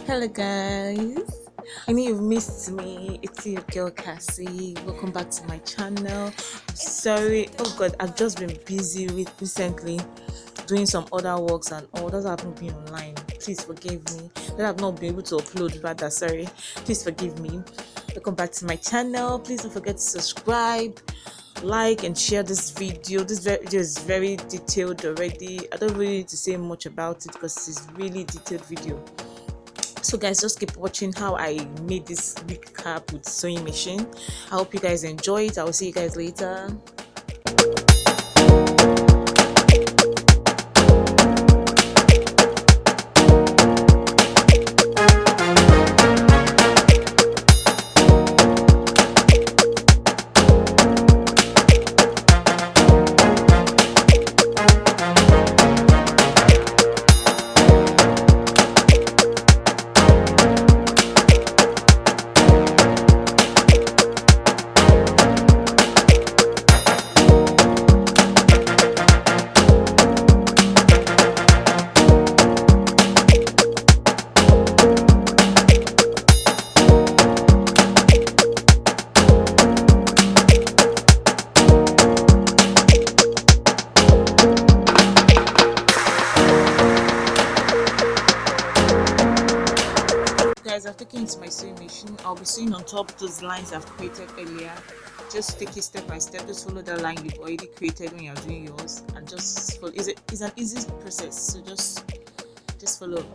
Hello guys, I know you've missed me. It's your girl Cassie. Welcome back to my channel. Sorry, oh god, I've just been busy with recently doing some other works and all that. Haven't been online. Please forgive me that I've not been able to upload. Rather, sorry. Please forgive me. Welcome back to my channel. Please don't forget to subscribe, like and share this video. This video is very detailed already. I don't really need to say much about it because it's really detailed video. So guys, just keep watching how I made this big cap with sewing machine. I hope you guys enjoy it. I will see you guys later. Guys, I've taken it to my sewing machine. I'll be sewing on top of those lines I've created earlier. Just take it step by step. Just follow that line you've already created when you're doing yours, and just follow. It's an easy process, so just follow.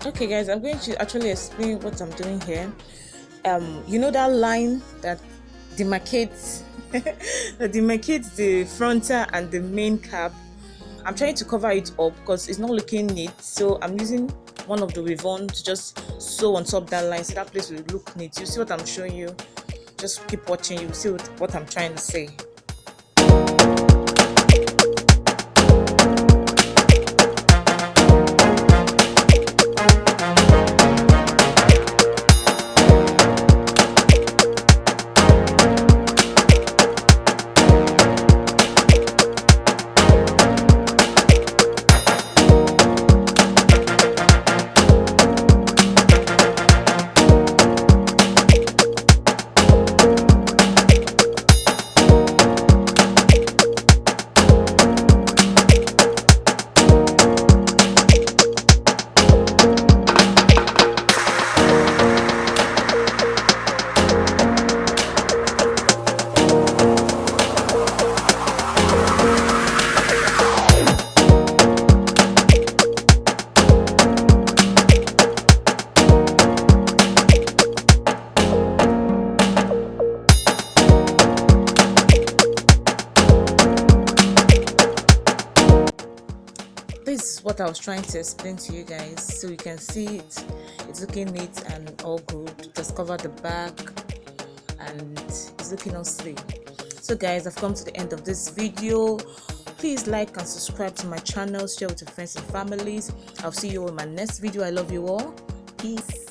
Okay guys, I'm going to actually explain what I'm doing here. You know that line that demarcates that demarcates the frontal and the main cap. I'm trying to cover it up because it's not looking neat, so I'm using one of the ribbon to just sew on top that line so that place will look neat. You see what I'm showing you? Just keep watching, you see what I'm trying to say. This is what I was trying to explain to you guys, so you can see it. It's looking neat and all good. Just cover the back and it's looking all slim. So guys, I've come to the end of this video. Please like and subscribe to my channel, share with your friends and families. I'll see you in my next video. I love you all. Peace.